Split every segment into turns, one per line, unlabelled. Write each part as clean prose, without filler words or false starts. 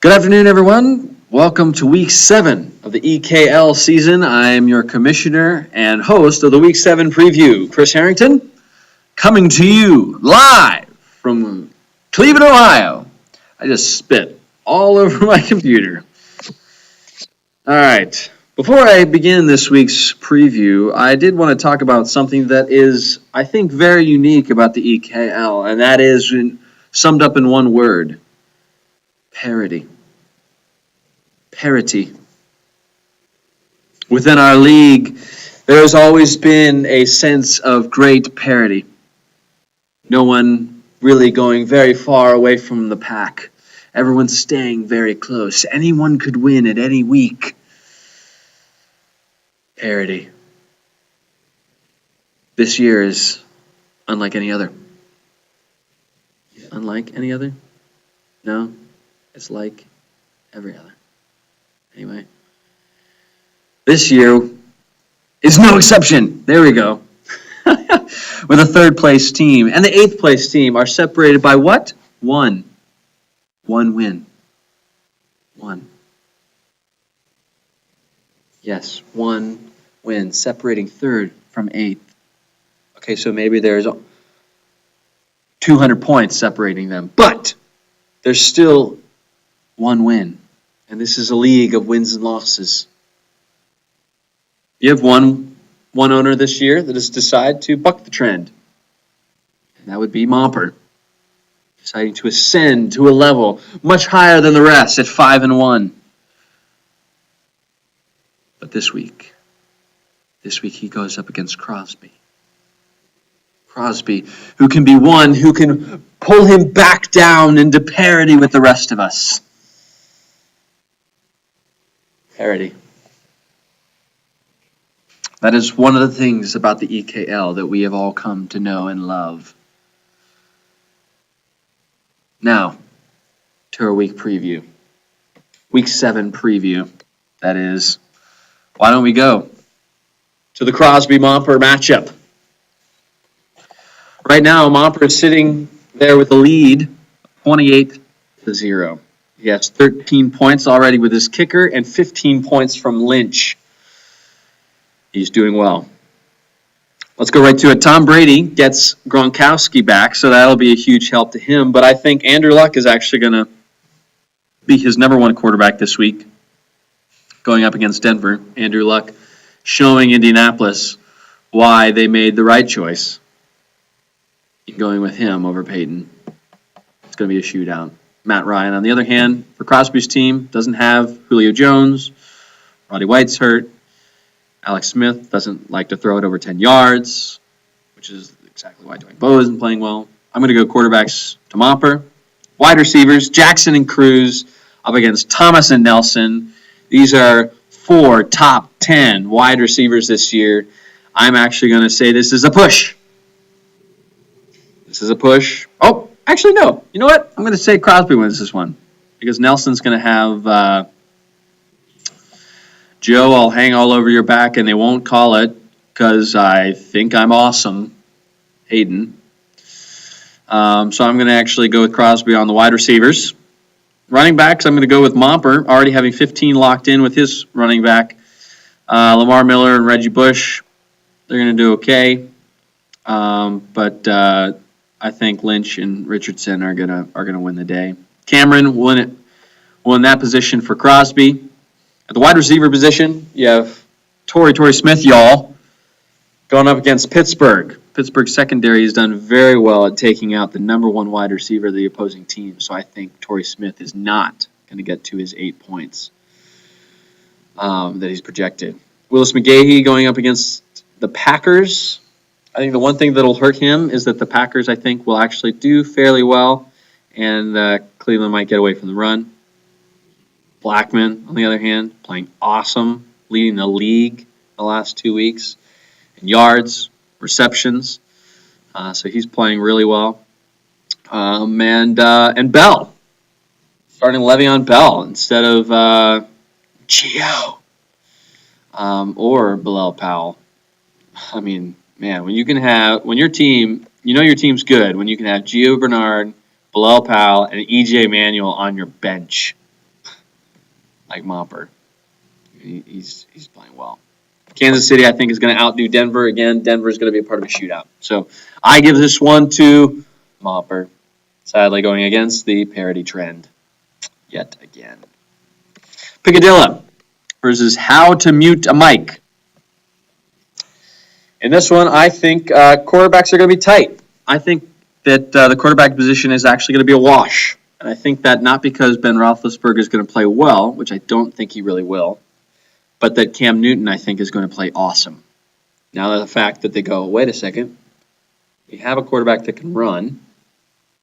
Good afternoon, everyone. Welcome to Week 7 of the EKL season. I am your commissioner and host of the Week 7 preview, Chris Harrington, coming to you live from Cleveland, Ohio. I just spit all over my computer. All right. Before I begin this week's preview, I did want to talk about something that is, I think, very unique about the EKL, and that is summed up in one word: parity. Parity. Within our league, there has always been a sense of great parity. No one really going very far away from the pack. Everyone's staying very close. Anyone could win at any week. Parity. This year is unlike any other. Unlike any other? No, it's like every other. Anyway, this year is no exception. There we go. With a third place team and the eighth place team are separated by what? One win. One. Yes, one win, separating third from eighth. Okay, so maybe there's 200 points separating them, but there's still one win. And this is a league of wins and losses. You have one owner this year that has decided to buck the trend. And that would be Momper, deciding to ascend to a level much higher than the rest at 5-1. But this week he goes up against Crosby. Crosby, who can be one who can pull him back down into parity with the rest of us. Parity. That is one of the things about the EKL that we have all come to know and love. Now, to our week preview. Week 7 preview, that is. Why don't we go to the Crosby-Momper matchup? Right now, Momper is sitting there with a lead, 28-0. He has 13 points already with his kicker and 15 points from Lynch. He's doing well. Let's go right to it. Tom Brady gets Gronkowski back, so that'll be a huge help to him. But I think Andrew Luck is actually going to be his number one quarterback this week, going up against Denver. Andrew Luck showing Indianapolis why they made the right choice in going with him over Peyton. It's going to be a shootout. Matt Ryan, on the other hand, for Crosby's team, doesn't have Julio Jones. Roddy White's hurt. Alex Smith doesn't like to throw it over 10 yards, which is exactly why Dwight Bowe isn't playing well. I'm going to go quarterbacks to Momper. Wide receivers, Jackson and Cruz up against Thomas and Nelson. These are 4 top 10 wide receivers this year. I'm actually going to say this is a push. This is a push. Oh! Actually, no. You know what? I'm going to say Crosby wins this one because Nelson's going to have Joe, I'll hang all over your back and they won't call it because I think I'm awesome, Hayden. So I'm going to actually go with Crosby on the wide receivers. Running backs, I'm going to go with Momper, already having 15 locked in with his running back. Lamar Miller and Reggie Bush, they're going to do okay. But I think Lynch and Richardson are gonna win the day. Cameron will in that position for Crosby. At the wide receiver position, you have Torrey Smith, y'all, going up against Pittsburgh. Pittsburgh's secondary has done very well at taking out the number one wide receiver of the opposing team. So I think Torrey Smith is not going to get to his 8 points that he's projected. Willis McGahee going up against the Packers. I think the one thing that will hurt him is that the Packers, I think, will actually do fairly well, and Cleveland might get away from the run. Blackman, on the other hand, playing awesome, leading the league the last 2 weeks in yards, receptions. So he's playing really well. And Bell, starting Le'Veon Bell instead of Gio or Bilal Powell. I mean, man, when your team, you know your team's good when you can have Gio Bernard, Bilal Powell, and E.J. Manuel on your bench. like Momper. He's playing well. Kansas City, I think, is going to outdo Denver. Again, Denver is going to be a part of a shootout. So I give this one to Momper. Sadly, going against the parity trend yet again. Picadilla versus How to Mute a Mic. In this one, I think quarterbacks are going to be tight. I think that the quarterback position is actually going to be a wash. And I think that not because Ben Roethlisberger is going to play well, which I don't think he really will, but that Cam Newton, I think, is going to play awesome. Now, the fact that they go, wait a second, we have a quarterback that can run,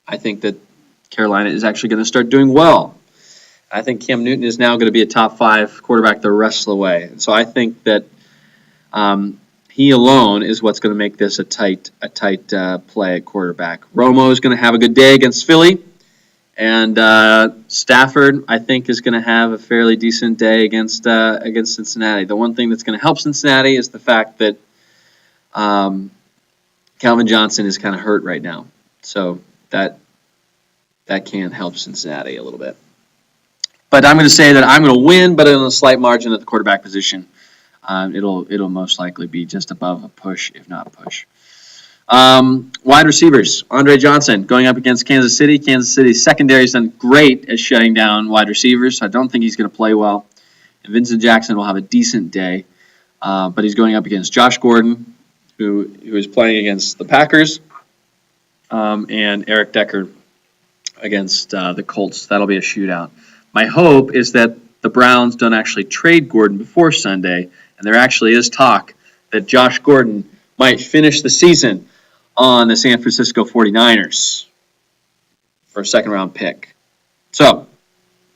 I think that Carolina is actually going to start doing well. I think Cam Newton is now going to be a top 5 quarterback the rest of the way. And so I think that he alone is what's going to make this a tight play at quarterback. Romo is going to have a good day against Philly. And Stafford, I think, is going to have a fairly decent day against Cincinnati. The one thing that's going to help Cincinnati is the fact that Calvin Johnson is kind of hurt right now. So that can help Cincinnati a little bit. But I'm going to say that I'm going to win, but in a slight margin at the quarterback position. It'll most likely be just above a push, if not a push. Wide receivers, Andre Johnson going up against Kansas City. Kansas City's secondary has done great at shutting down wide receivers, so I don't think he's going to play well. And Vincent Jackson will have a decent day, but he's going up against Josh Gordon, who is playing against the Packers, and Eric Decker against the Colts. That'll be a shootout. My hope is that the Browns don't actually trade Gordon before Sunday, and there actually is talk that Josh Gordon might finish the season on the San Francisco 49ers for a second-round pick. So,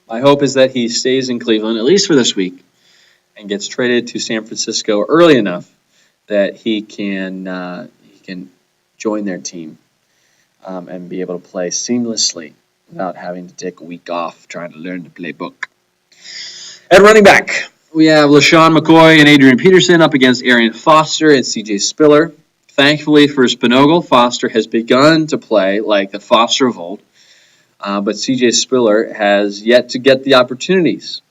my hope is that he stays in Cleveland, at least for this week, and gets traded to San Francisco early enough that he can join their team and be able to play seamlessly without having to take a week off trying to learn the playbook. At running back, we have LaShawn McCoy and Adrian Peterson up against Arian Foster and C.J. Spiller. Thankfully for Spinogle, Foster has begun to play like the Foster of old, but C.J. Spiller has yet to get the opportunities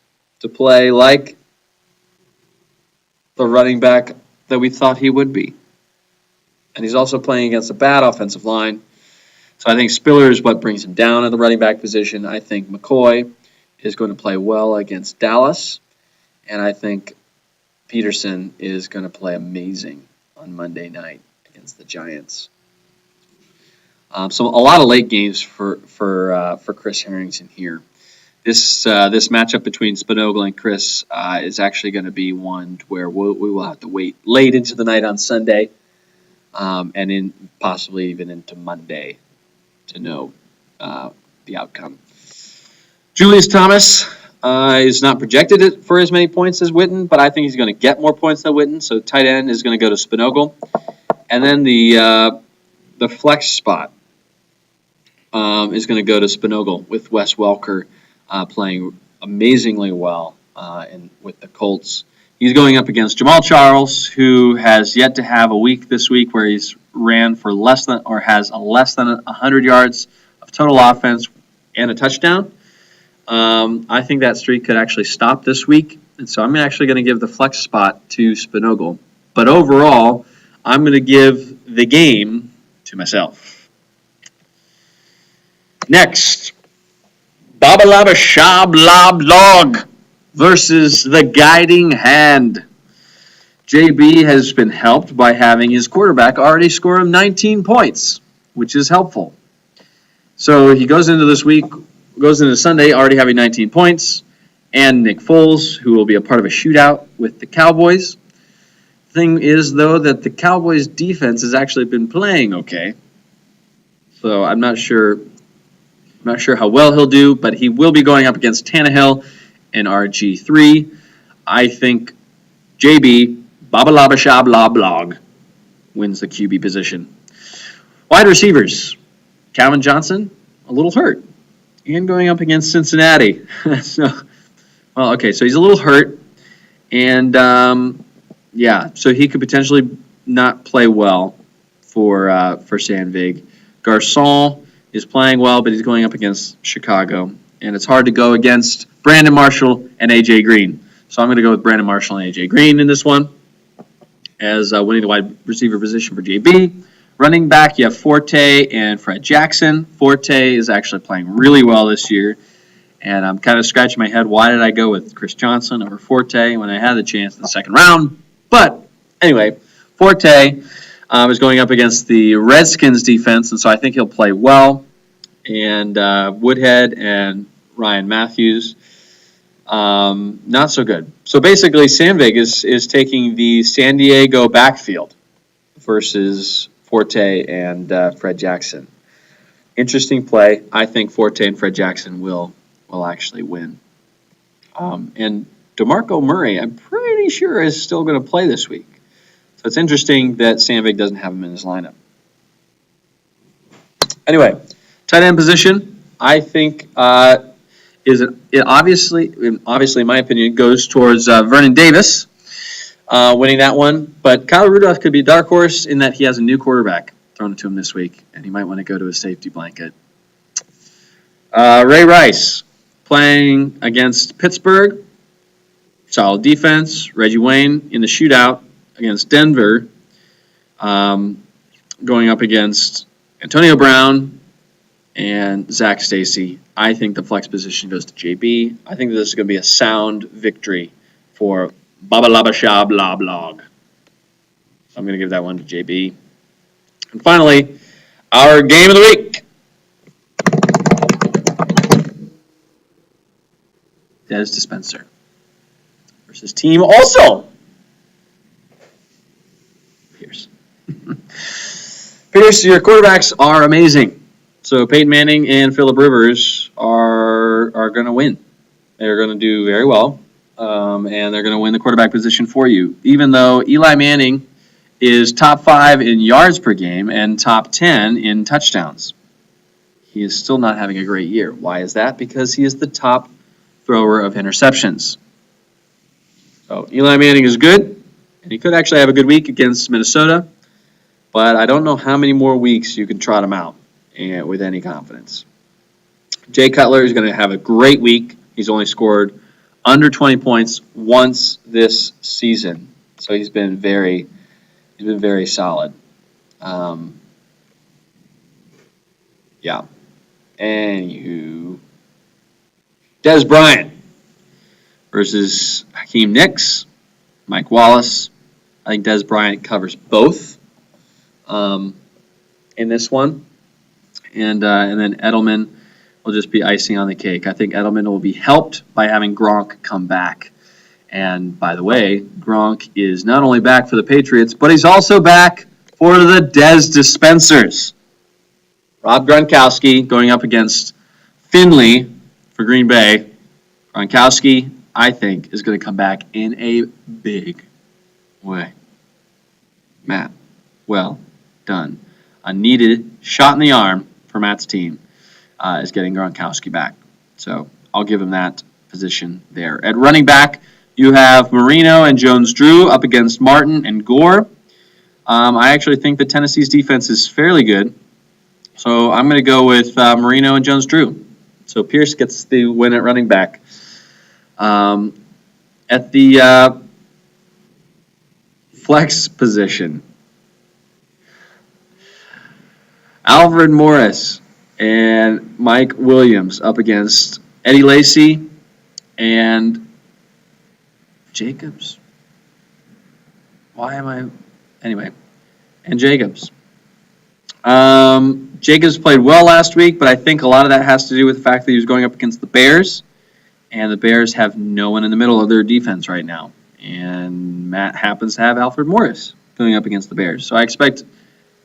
to play like the running back that we thought he would be. And he's also playing against a bad offensive line. So I think Spiller is what brings him down at the running back position. I think McCoy is going to play well against Dallas. And I think Peterson is going to play amazing on Monday night against the Giants. So a lot of late games for Chris Harrington here. This matchup between Spinogle and Chris is actually going to be one where we will have to wait late into the night on Sunday, and possibly even into Monday to know the outcome. Julius Thomas is not projected for as many points as Witten, but I think he's going to get more points than Witten. So tight end is going to go to Spinogle, and then the flex spot is going to go to Spinogle with Wes Welker playing amazingly well with the Colts. He's going up against Jamal Charles, who has yet to have a week this week where he's ran for less than 100 yards of total offense and a touchdown. I think that streak could actually stop this week, and so I'm actually going to give the flex spot to Spinogle. But overall, I'm going to give the game to myself. Next, Babalaba Shab Lob Log versus the Guiding Hand. JB has been helped by having his quarterback already score him 19 points, which is helpful. So he goes into Sunday already having 19 points, and Nick Foles, who will be a part of a shootout with the Cowboys. Thing is, though, that the Cowboys' defense has actually been playing okay. So I'm not sure how well he'll do, but he will be going up against Tannehill and RG3. I think JB, Babalaba Shab Lob Log, wins the QB position. Wide receivers, Calvin Johnson, a little hurt, and going up against Cincinnati. So he's a little hurt, and so he could potentially not play well for Sandvig. Garcon is playing well, but he's going up against Chicago. and it's hard to go against Brandon Marshall and A.J. Green. So I'm going to go with Brandon Marshall and A.J. Green in this one as winning the wide receiver position for JB. Running back, you have Forte and Fred Jackson. Forte is actually playing really well this year, and I'm kind of scratching my head. Why did I go with Chris Johnson over Forte when I had the chance in the second round? But anyway, Forte is going up against the Redskins defense, and so I think he'll play well. And Woodhead and Ryan Matthews, not so good. So basically, Sam Vegas is taking the San Diego backfield versus Forte and Fred Jackson. Interesting play. I think Forte and Fred Jackson will actually win. And DeMarco Murray, I'm pretty sure, is still going to play this week. So it's interesting that Sandvig doesn't have him in his lineup. Anyway, tight end position, I think obviously, in my opinion, goes towards Vernon Davis winning that one. But Kyle Rudolph could be a dark horse in that he has a new quarterback thrown to him this week, and he might want to go to his safety blanket. Ray Rice playing against Pittsburgh. Solid defense. Reggie Wayne in the shootout against Denver. Going up against Antonio Brown and Zach Stacy. I think the flex position goes to JB. I think this is going to be a sound victory for Baba Laba Shah Blah Blog. I'm going to give that one to JB. And finally, our game of the week. Des Dispenser versus Team Also. Pierce. Pierce, your quarterbacks are amazing. So Peyton Manning and Phillip Rivers are going to win. They're going to do very well, and they're going to win the quarterback position for you. Even though Eli Manning is top 5 in yards per game and top 10 in touchdowns, he is still not having a great year. Why is that? Because he is the top thrower of interceptions. So Eli Manning is good, and he could actually have a good week against Minnesota, but I don't know how many more weeks you can trot him out with any confidence. Jay Cutler is going to have a great week. He's only scored under 20 points once this season, so he's been very solid. Yeah. Anywho, Dez Bryant versus Hakeem Nicks, Mike Wallace. I think Dez Bryant covers both in this one. And then Edelman will just be icing on the cake. I think Edelman will be helped by having Gronk come back. And by the way, Gronk is not only back for the Patriots, but he's also back for the Dez Dispensers. Rob Gronkowski going up against Finley for Green Bay. Gronkowski, I think, is going to come back in a big way. Matt, well done. A needed shot in the arm for Matt's team is getting Gronkowski back. So I'll give him that position there. At running back, you have Marino and Jones-Drew up against Martin and Gore. I actually think that Tennessee's defense is fairly good. So I'm going to go with Marino and Jones-Drew. So Pierce gets the win at running back. At the flex position, Alfred Morris and Mike Williams up against Eddie Lacy and Jacobs. And Jacobs. Jacobs played well last week, but I think a lot of that has to do with the fact that he was going up against the Bears, and the Bears have no one in the middle of their defense right now. And Matt happens to have Alfred Morris going up against the Bears. So I expect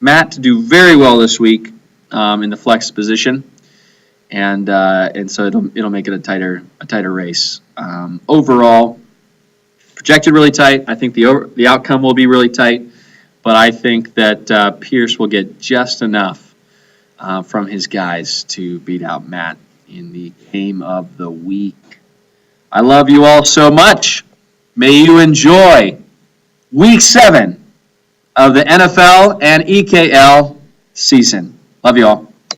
Matt to do very well this week in the flex position, and so it'll make it a tighter race. Overall, projected really tight. I think the outcome will be really tight, but I think that Pierce will get just enough from his guys to beat out Matt in the game of the week. I love you all so much. May you enjoy Week 7 of the NFL and EKL season. Love you all.